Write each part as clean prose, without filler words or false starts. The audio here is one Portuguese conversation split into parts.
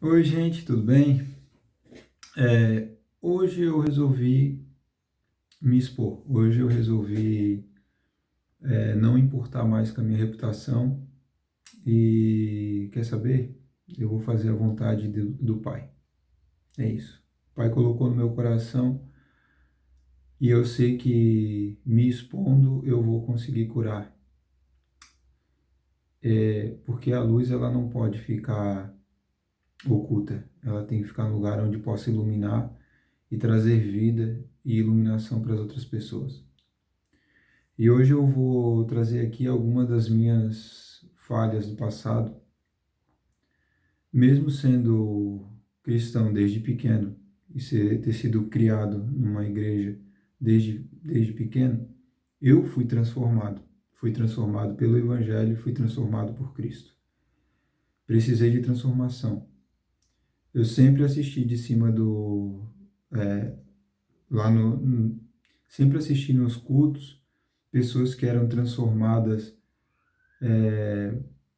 Oi, gente, tudo bem? Hoje eu resolvi me expor. Hoje eu resolvi não importar mais com a minha reputação e, quer saber? Eu vou fazer a vontade do Pai. É isso. O Pai colocou no meu coração e eu sei que me expondo eu vou conseguir curar. Porque a luz ela não pode ficar oculta. Ela tem que ficar no lugar onde possa iluminar e trazer vida e iluminação para as outras pessoas. E hoje eu vou trazer aqui algumas das minhas falhas do passado, mesmo sendo cristão desde pequeno e ter sido criado numa igreja desde pequeno, eu fui transformado pelo Evangelho, fui transformado por Cristo. Precisei de transformação. Eu sempre assisti de cima do, é, lá no, sempre assisti nos cultos, pessoas que eram transformadas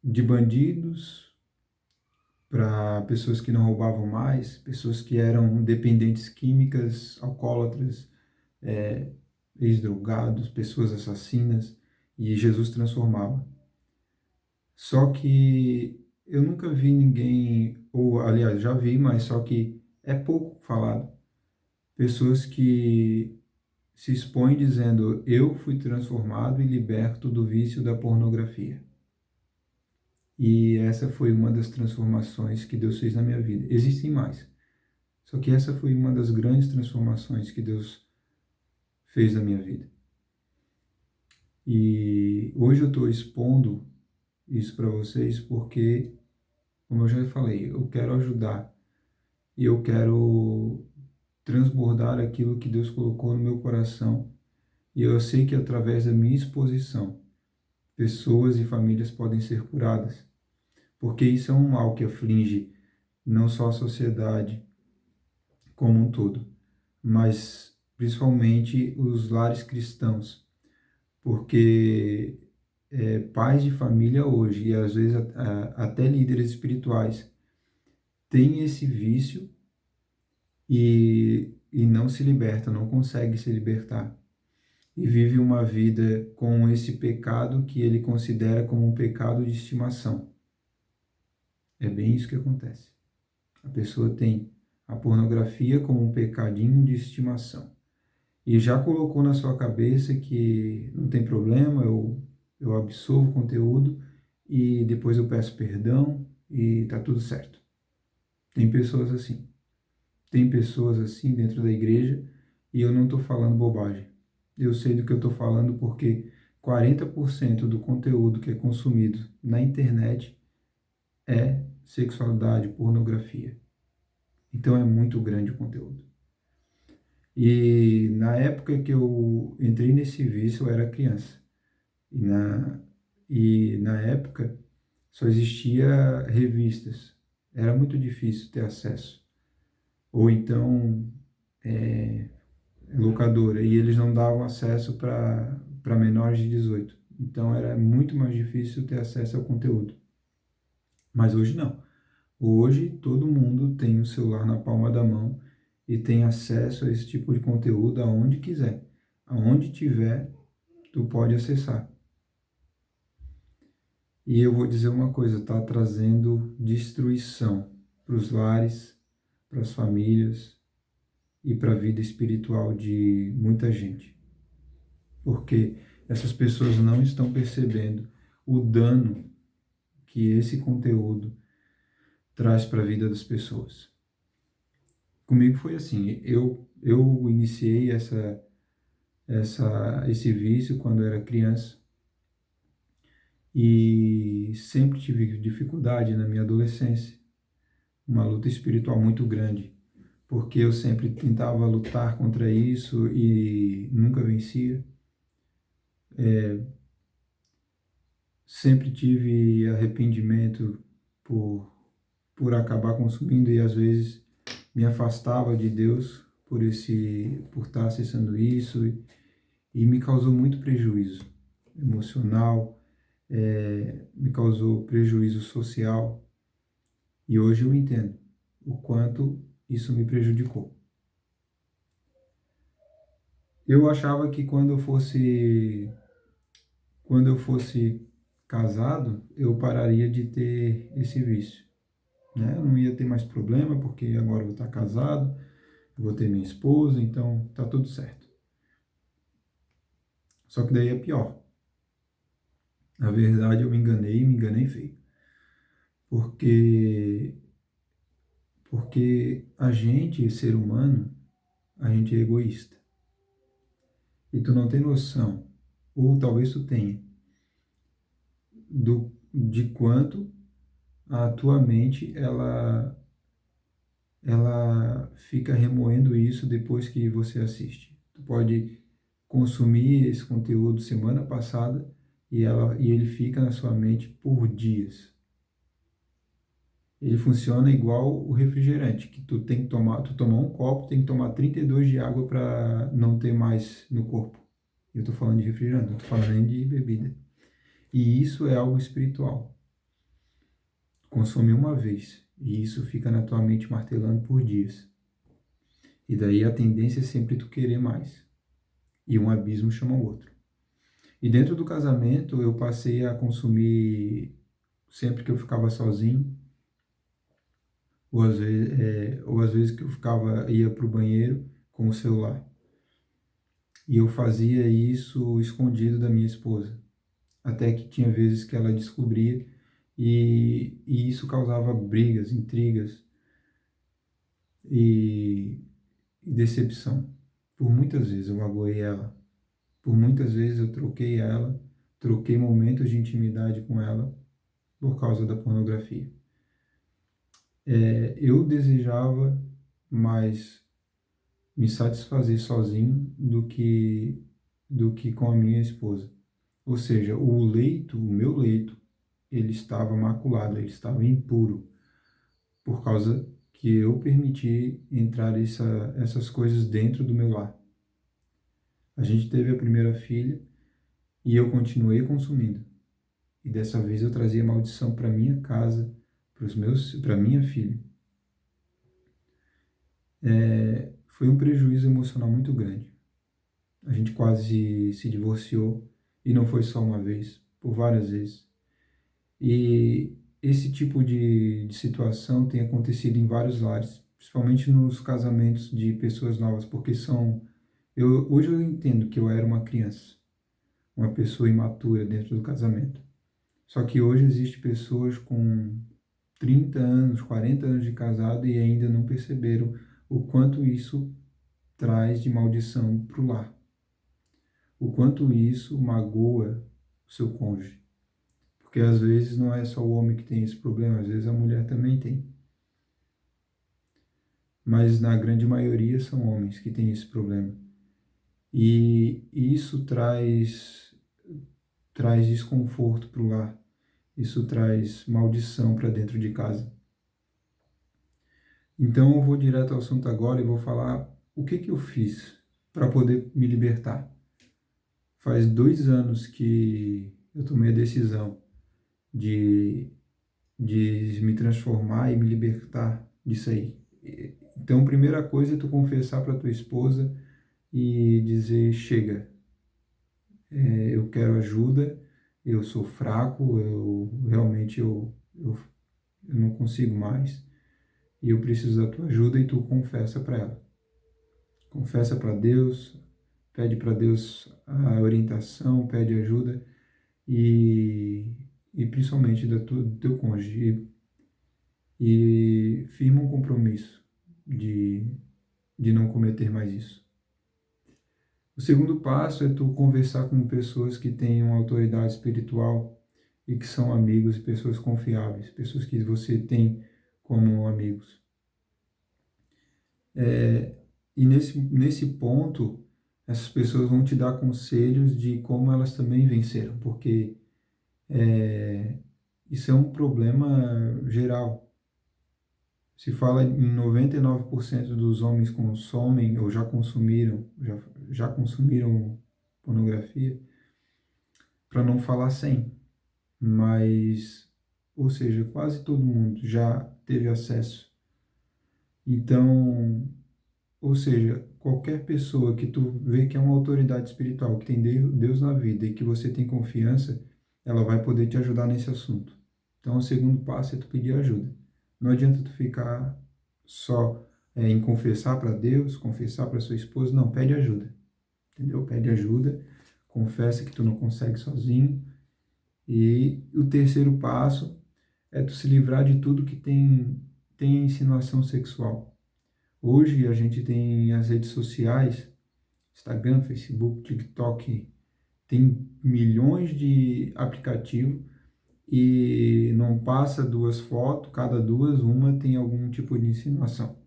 de bandidos para pessoas que não roubavam mais, pessoas que eram dependentes químicas, alcoólatras, é, ex-drogados, pessoas assassinas, e Jesus transformava. Só que eu nunca vi ninguém, ou aliás, já vi, mas só que é pouco falado, pessoas que se expõem dizendo: eu fui transformado e liberto do vício da pornografia. E essa foi uma das transformações que Deus fez na minha vida. Existem mais. Só que essa foi uma das grandes transformações que Deus fez na minha vida. E hoje eu estou expondo isso para vocês porque, como eu já falei, eu quero ajudar e eu quero transbordar aquilo que Deus colocou no meu coração. E eu sei que através da minha exposição, pessoas e famílias podem ser curadas, porque isso é um mal que aflige não só a sociedade como um todo, mas principalmente os lares cristãos, porque pais de família hoje, e às vezes até líderes espirituais, têm esse vício e não se liberta, não consegue se libertar. E vive uma vida com esse pecado que ele considera como um pecado de estimação. É bem isso que acontece. A pessoa tem a pornografia como um pecadinho de estimação. E já colocou na sua cabeça que não tem problema, eu absorvo o conteúdo e depois eu peço perdão e tá tudo certo. Tem pessoas assim. Tem pessoas assim dentro da igreja e eu não estou falando bobagem. Eu sei do que eu estou falando porque 40% do conteúdo que é consumido na internet é sexualidade, pornografia. Então é muito grande o conteúdo. E na época que eu entrei nesse vício, eu era criança. E na época só existia revistas. Era muito difícil ter acesso. Ou então locadora. E eles não davam acesso para menores de 18. Então era muito mais difícil ter acesso ao conteúdo. Mas hoje não. Hoje todo mundo tem o celular na palma da mão e tem acesso a esse tipo de conteúdo aonde quiser. Aonde tiver, tu pode acessar. E eu vou dizer uma coisa, está trazendo destruição para os lares, para as famílias e para a vida espiritual de muita gente. Porque essas pessoas não estão percebendo o dano que esse conteúdo traz para a vida das pessoas. Comigo foi assim, eu iniciei esse vício quando era criança e sempre tive dificuldade na minha adolescência, uma luta espiritual muito grande, porque eu sempre tentava lutar contra isso e nunca vencia. Sempre tive arrependimento por acabar consumindo e às vezes me afastava de Deus por estar acessando isso e me causou muito prejuízo emocional, me causou prejuízo social e hoje eu entendo. o quanto isso me prejudicou. Eu achava que quando eu fosse casado, eu pararia de ter esse vício, né? Eu não ia ter mais problema, porque agora eu vou estar casado, eu vou ter minha esposa, então tá tudo certo. Só que daí é pior. Na verdade, eu me enganei feio. Porque, porque a gente, ser humano, a gente é egoísta. E tu não tem noção, ou talvez tu tenha, de quanto a tua mente, ela fica remoendo isso depois que você assiste. Tu pode consumir esse conteúdo semana passada e ele fica na sua mente por dias. Ele funciona igual o refrigerante, que tu tem que tomar, tu tomar um copo, tem que tomar 32 de água para não ter mais no corpo. Eu estou falando de refrigerante, não estou falando nem de bebida. E isso é algo espiritual. Consome uma vez e isso fica na tua mente martelando por dias. E daí a tendência é sempre tu querer mais. E um abismo chama o outro. E dentro do casamento eu passei a consumir sempre que eu ficava sozinho, ou às vezes que eu ia para o banheiro com o celular. E eu fazia isso escondido da minha esposa. Até que tinha vezes que ela descobria e isso causava brigas, intrigas e decepção. Por muitas vezes eu magoei ela. Por muitas vezes eu troquei ela, troquei momentos de intimidade com ela por causa da pornografia. Eu desejava mais me satisfazer sozinho do que com a minha esposa. Ou seja, o meu leito, ele estava maculado, ele estava impuro, por causa que eu permiti entrar essas coisas dentro do meu lar. A gente teve a primeira filha e eu continuei consumindo. E dessa vez eu trazia maldição para minha casa, para minha filha. Foi um prejuízo emocional muito grande. A gente quase se divorciou e não foi só uma vez, por várias vezes. E esse tipo de situação tem acontecido em vários lares, principalmente nos casamentos de pessoas novas, porque hoje eu entendo que eu era uma criança, uma pessoa imatura dentro do casamento. Só que hoje existem pessoas com 30 anos, 40 anos de casado e ainda não perceberam o quanto isso traz de maldição para o lar, o quanto isso magoa o seu cônjuge. Porque às vezes não é só o homem que tem esse problema, às vezes a mulher também tem. Mas na grande maioria são homens que têm esse problema. E isso traz desconforto para o lar. Isso traz maldição para dentro de casa. Então eu vou direto ao assunto agora e vou falar o que eu fiz para poder me libertar. Faz 2 anos que eu tomei a decisão de, de me transformar e me libertar disso aí. Então, a primeira coisa é tu confessar para tua esposa e dizer: chega, eu quero ajuda, eu sou fraco, eu não consigo mais e eu preciso da tua ajuda, e tu confessa para ela. Confessa para Deus, pede para Deus a orientação, pede ajuda e, e principalmente do teu cônjuge. E firma um compromisso de não cometer mais isso. O segundo passo é tu conversar com pessoas que tenham autoridade espiritual e que são amigos e pessoas confiáveis, pessoas que você tem como amigos. E nesse ponto, essas pessoas vão te dar conselhos de como elas também venceram, porque isso é um problema geral. Se fala em 99% dos homens consomem ou já consumiram pornografia, para não falar 100, mas, ou seja, quase todo mundo já teve acesso Então, ou seja, qualquer pessoa que tu vê que é uma autoridade espiritual, que tem Deus na vida e que você tem confiança, ela vai poder te ajudar nesse assunto. Então, o segundo passo é tu pedir ajuda. Não adianta tu ficar só em confessar para Deus, confessar para sua esposa, não, pede ajuda, entendeu? Pede ajuda, confessa que tu não consegue sozinho. E o terceiro passo é tu se livrar de tudo que tem insinuação sexual. Hoje a gente tem as redes sociais, Instagram, Facebook, TikTok, tem milhões de aplicativos e não passa duas fotos, cada duas, uma tem algum tipo de insinuação.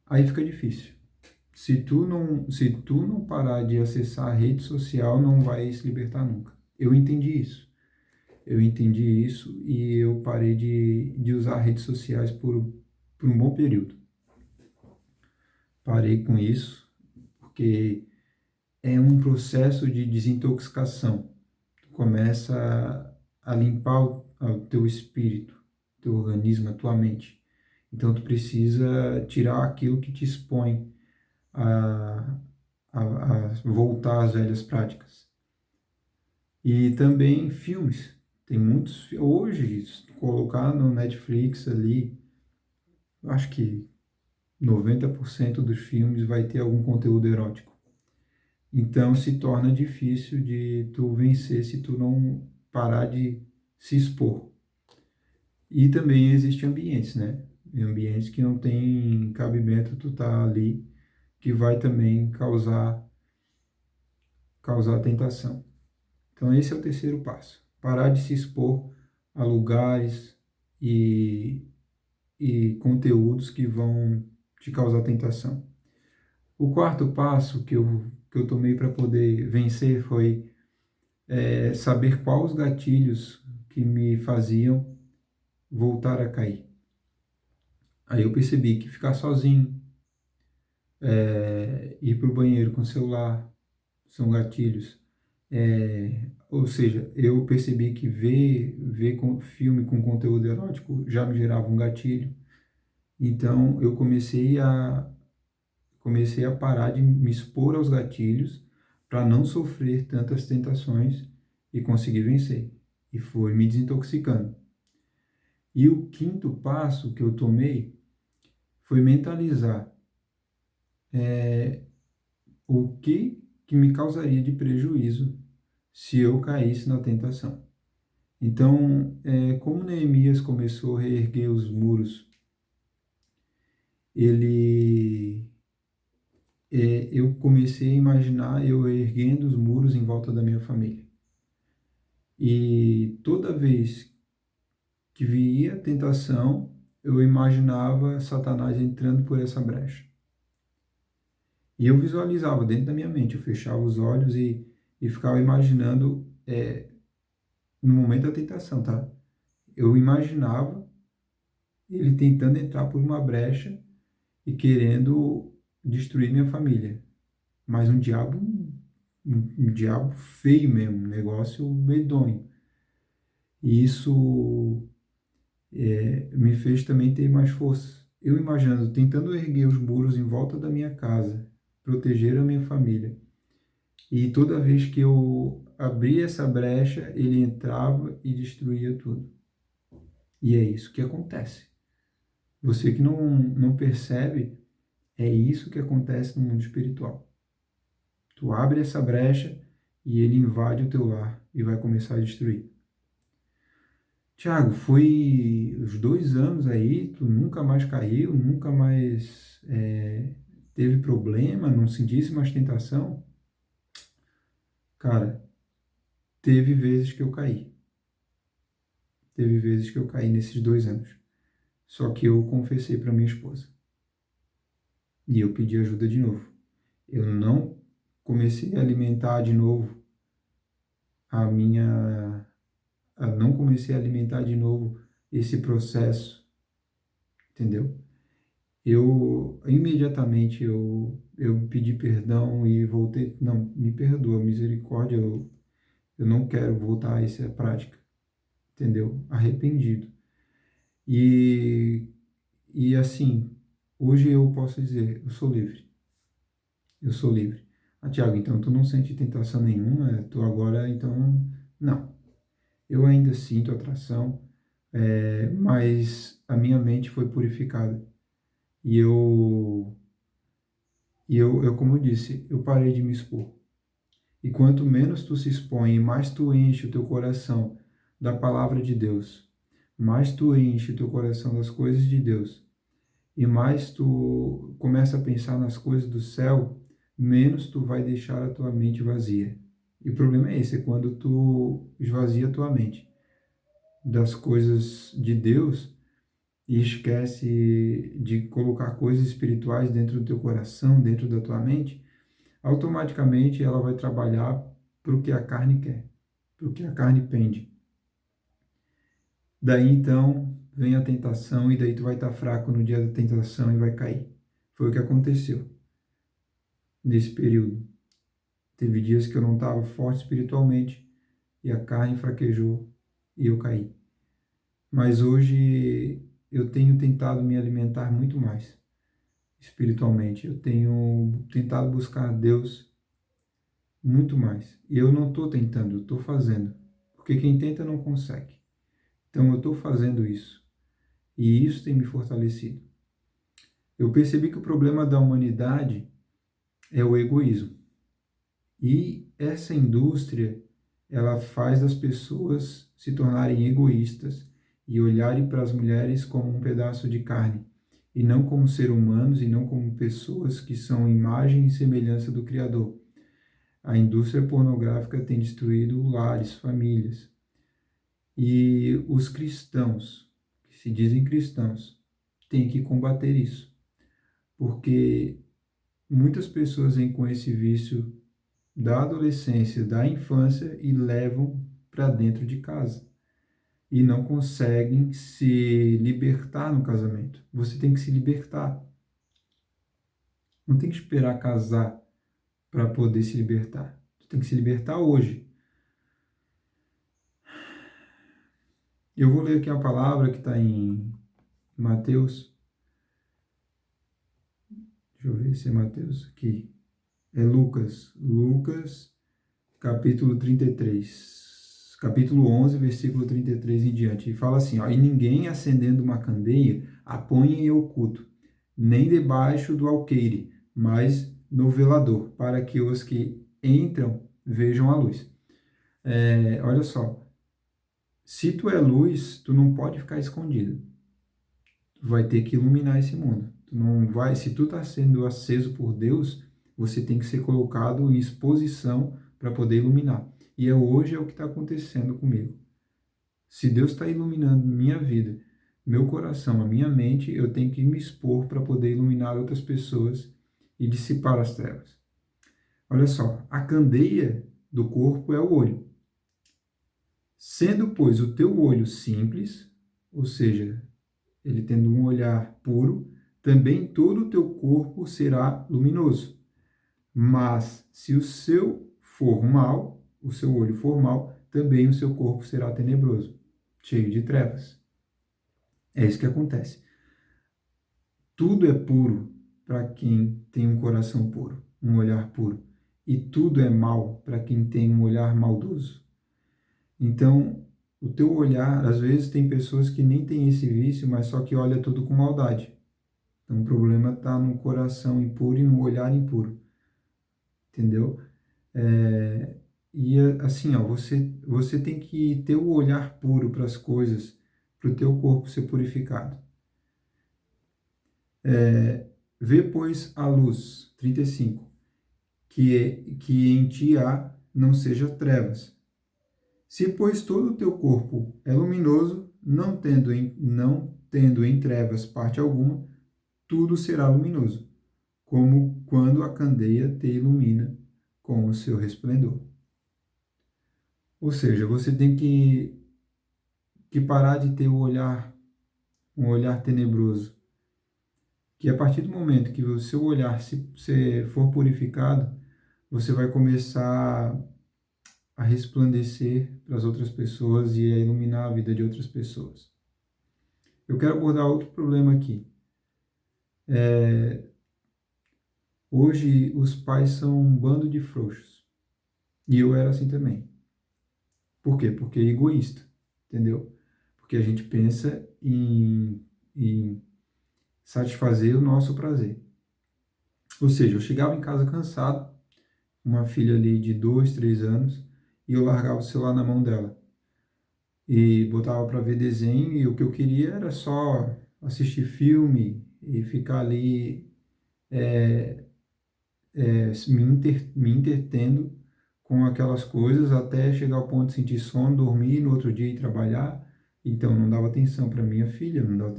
Aí fica difícil. Se tu não parar de acessar a rede social, não vai se libertar nunca. Eu entendi isso. Eu entendi isso e eu parei de usar redes sociais por um bom período. Parei com isso, porque é um processo de desintoxicação. Tu começa a limpar o teu espírito, teu organismo, a tua mente. Então tu precisa tirar aquilo que te expõe a, a voltar às velhas práticas. E também filmes. Tem muitos. Hoje, se tu colocar no Netflix ali, eu acho que 90% dos filmes vai ter algum conteúdo erótico. Então se torna difícil de tu vencer se tu não parar de se expor. E também existem ambientes, né? Ambientes que não tem cabimento tu tá ali, que vai também causar tentação. Então esse é o terceiro passo. Parar de se expor a lugares e, e conteúdos que vão te causar tentação. O quarto passo que eu tomei para poder vencer foi saber quais os gatilhos que me faziam voltar a cair. Aí eu percebi que ficar sozinho, ir para o banheiro com o celular, são gatilhos. Ou seja, eu percebi que ver filme com conteúdo erótico já me gerava um gatilho. Então eu comecei a parar de me expor aos gatilhos para não sofrer tantas tentações e conseguir vencer. E foi me desintoxicando. E o quinto passo que eu tomei foi mentalizar o que me causaria de prejuízo se eu caísse na tentação. Então, como Neemias começou a reerguer os muros, ele, eu comecei a imaginar eu erguendo os muros em volta da minha família. E toda vez que via tentação, eu imaginava Satanás entrando por essa brecha. E eu visualizava dentro da minha mente, eu fechava os olhos e ficava imaginando, no momento da tentação, tá? Eu imaginava ele tentando entrar por uma brecha e querendo destruir minha família. Mas um diabo feio mesmo, um negócio medonho. E isso me fez também ter mais força. Eu imaginando, tentando erguer os muros em volta da minha casa, proteger a minha família. E toda vez que eu abria essa brecha, ele entrava e destruía tudo. E é isso que acontece. Você que não percebe, é isso que acontece no mundo espiritual. Tu abre essa brecha e ele invade o teu lar e vai começar a destruir. Tiago, foi os 2 anos aí, tu nunca mais caiu, nunca mais teve problema, não sentisse mais tentação? Cara, teve vezes que eu caí. Teve vezes que eu caí nesses 2 anos. Só que eu confessei para minha esposa. E eu pedi ajuda de novo. Eu não comecei a alimentar de novo a minha. Não comecei a alimentar de novo esse processo, entendeu? Eu imediatamente eu pedi perdão e voltei. Não, me perdoa, misericórdia, eu não quero voltar a essa prática, entendeu? Arrependido. E, e assim, Hoje eu posso dizer, eu sou livre. Eu sou livre. Ah, Tiago, então tu não sente tentação nenhuma? Tu agora, então... Não. Eu ainda sinto atração, mas a minha mente foi purificada. E como eu disse, eu parei de me expor. E quanto menos tu se expõe, mais tu enche o teu coração da palavra de Deus, mais tu enche o teu coração das coisas de Deus, e mais tu começa a pensar nas coisas do céu, menos tu vai deixar a tua mente vazia. E o problema é esse, é quando tu esvazia a tua mente das coisas de Deus e esquece de colocar coisas espirituais dentro do teu coração, dentro da tua mente, automaticamente ela vai trabalhar para o que a carne quer, para o que a carne pende. Daí então vem a tentação e daí tu vai estar fraco no dia da tentação e vai cair. Foi o que aconteceu nesse período. Teve dias que eu não estava forte espiritualmente e a carne fraquejou e eu caí. Mas hoje eu tenho tentado me alimentar muito mais espiritualmente. Eu tenho tentado buscar Deus muito mais. E eu não estou tentando, eu estou fazendo. Porque quem tenta não consegue. Então eu estou fazendo isso. E isso tem me fortalecido. Eu percebi que o problema da humanidade é o egoísmo. E essa indústria, ela faz as pessoas se tornarem egoístas e olharem para as mulheres como um pedaço de carne, e não como seres humanos, e não como pessoas que são imagem e semelhança do Criador. A indústria pornográfica tem destruído lares, famílias. E os cristãos, que se dizem cristãos, têm que combater isso. Porque muitas pessoas vêm com esse vício da adolescência, da infância e levam para dentro de casa. E não conseguem se libertar no casamento. Você tem que se libertar. Não tem que esperar casar para poder se libertar. Você tem que se libertar hoje. Eu vou ler aqui a palavra que está em Mateus. Deixa eu ver se é Mateus aqui. É Lucas. Lucas, capítulo 33. Capítulo 11, versículo 33 em diante. E fala assim, ó, e ninguém acendendo uma candeia a põe em oculto, nem debaixo do alqueire, mas no velador, para que os que entram vejam a luz. Olha só, se tu é luz, tu não pode ficar escondido. Tu vai ter que iluminar esse mundo. Tu não vai, se tu está sendo aceso por Deus, você tem que ser colocado em exposição para poder iluminar. E hoje é o que está acontecendo comigo. Se Deus está iluminando minha vida, meu coração, a minha mente, eu tenho que me expor para poder iluminar outras pessoas e dissipar as trevas. Olha só, a candeia do corpo é o olho. Sendo, pois, o teu olho simples, ou seja, ele tendo um olhar puro, também todo o teu corpo será luminoso. Mas se o seu for mal, o seu olho for mal, também o seu corpo será tenebroso, cheio de trevas. É isso que acontece. Tudo é puro para quem tem um coração puro, um olhar puro. E tudo é mal para quem tem um olhar maldoso. Então, o teu olhar, às vezes tem pessoas que nem têm esse vício, mas só que olha tudo com maldade. Então, o problema está no coração impuro e no olhar impuro. Entendeu? Assim, ó, você tem que ter o olhar puro para as coisas, para o teu corpo ser purificado. Vê, pois, a luz, 35, que em ti há, não seja trevas. Se, pois, todo o teu corpo é luminoso, não tendo em trevas parte alguma, tudo será luminoso, como quando a candeia te ilumina com o seu resplendor. Ou seja, você tem que parar de ter um olhar tenebroso. Que a partir do momento que o seu olhar se for purificado, você vai começar a resplandecer para as outras pessoas e a iluminar a vida de outras pessoas. Eu quero abordar outro problema aqui. Hoje os pais são um bando de frouxos. E eu era assim também. Por quê? Porque é egoísta, entendeu? Porque a gente pensa em satisfazer o nosso prazer. Ou seja, eu chegava em casa cansado, uma filha ali de 2, 3 anos, e eu largava o celular na mão dela. E botava para ver desenho, e o que eu queria era só assistir filme e ficar ali me entretendo com aquelas coisas até chegar ao ponto de sentir sono, dormir, no outro dia ir trabalhar. Então, não dava atenção para minha filha, não dava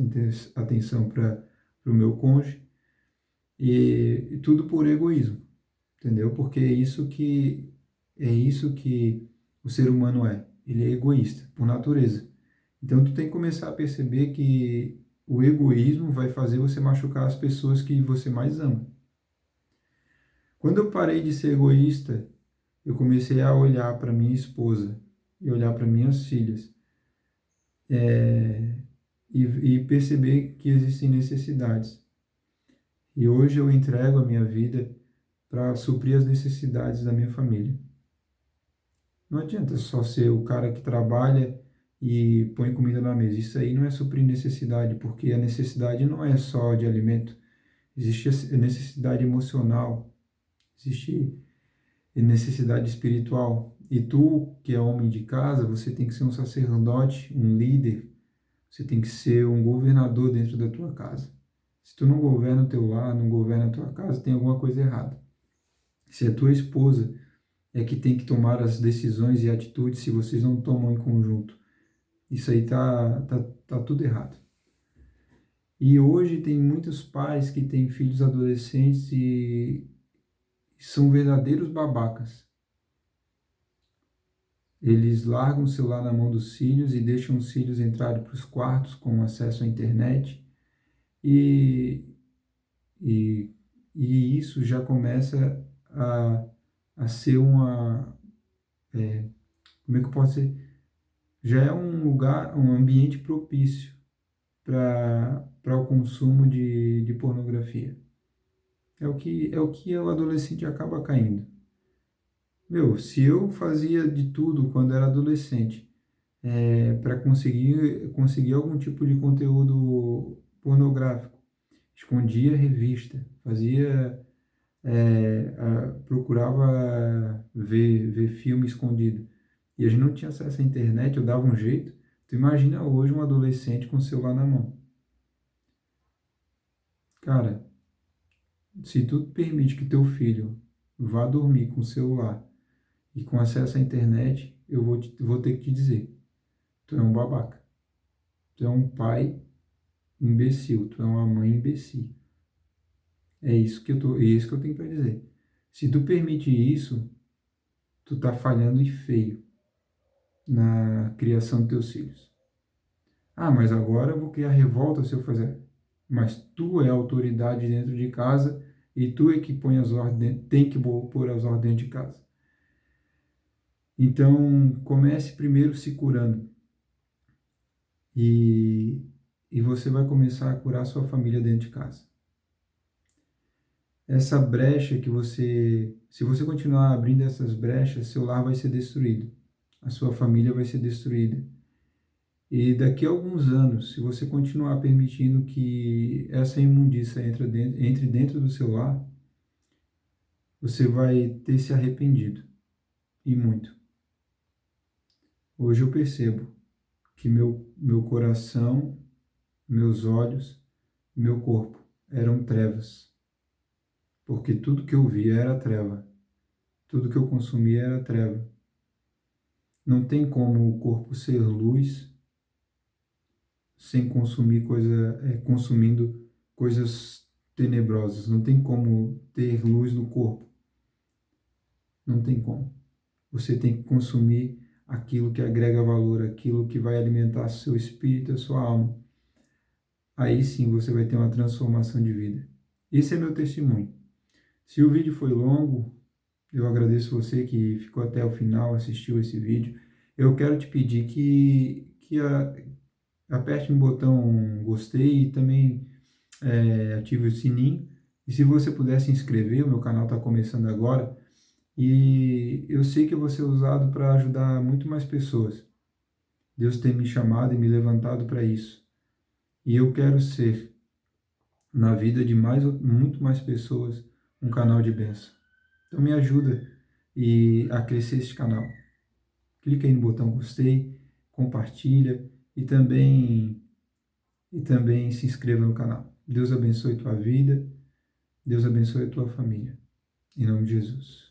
atenção para o meu cônjuge, e tudo por egoísmo, entendeu? Porque é isso que o ser humano é. Ele é egoísta, por natureza. Então, tu tem que começar a perceber que o egoísmo vai fazer você machucar as pessoas que você mais ama. Quando eu parei de ser egoísta, eu comecei a olhar para minha esposa e olhar para minhas filhas, é, e perceber que existem necessidades. E hoje eu entrego a minha vida para suprir as necessidades da minha família. Não adianta só ser o cara que trabalha e põe comida na mesa. Isso aí não é suprir necessidade, porque a necessidade não é só de alimento. Existe a necessidade emocional, existe necessidade espiritual. E tu, que é homem de casa, você tem que ser um sacerdote, um líder, você tem que ser um governador dentro da tua casa. Se tu não governa o teu lar, não governa a tua casa, tem alguma coisa errada. Se a tua esposa é que tem que tomar as decisões e atitudes, se vocês não tomam em conjunto, isso aí tá tudo errado. E hoje tem muitos pais que têm filhos adolescentes e são verdadeiros babacas. Eles largam o celular na mão dos filhos e deixam os filhos entrarem para os quartos com acesso à internet, e, e, e isso já começa a ser como é que eu posso dizer? Já é um lugar, um ambiente propício para o consumo de pornografia. É o que o adolescente acaba caindo. Meu, se eu fazia de tudo quando era adolescente, para conseguir algum tipo de conteúdo pornográfico, escondia revista, procurava ver filme escondido. E a gente não tinha acesso à internet, eu dava um jeito. Tu imagina hoje um adolescente com o celular na mão. Cara, se tu permite que teu filho vá dormir com o celular e com acesso à internet, eu vou ter que te dizer, tu é um babaca. Tu é um pai imbecil, tu é uma mãe imbecil. É isso que eu tenho para dizer. Se tu permite isso, tu tá falhando e feio na criação dos teus filhos. Ah, mas agora eu vou criar revolta se eu fazer. Mas tu é a autoridade dentro de casa e tu é que põe as ordens, tem que pôr as ordens dentro de casa. Então, comece primeiro se curando e, e você vai começar a curar a sua família dentro de casa. Essa brecha se você continuar abrindo essas brechas, seu lar vai ser destruído, a sua família vai ser destruída. E daqui a alguns anos, se você continuar permitindo que essa imundícia entre dentro do seu lar, você vai ter se arrependido, e muito. Hoje eu percebo que meu coração, meus olhos, meu corpo eram trevas, porque tudo que eu via era treva, tudo que eu consumia era treva. Não tem como o corpo ser luz sem consumindo coisas tenebrosas. Não tem como ter luz no corpo. Não tem como. Você tem que consumir aquilo que agrega valor, aquilo que vai alimentar seu espírito, a sua alma. Aí sim você vai ter uma transformação de vida. Esse é meu testemunho. Se o vídeo foi longo, eu agradeço você que ficou até o final, assistiu esse vídeo. Eu quero te pedir que aperte no botão gostei e também ative o sininho. E se você puder se inscrever, o meu canal está começando agora. E eu sei que eu vou ser usado para ajudar muito mais pessoas. Deus tem me chamado e me levantado para isso. E eu quero ser, na vida de muito mais pessoas, um canal de bênção. Então me ajuda a crescer este canal. Clica aí no botão gostei, compartilha e também se inscreva no canal. Deus abençoe tua vida, Deus abençoe a tua família. Em nome de Jesus.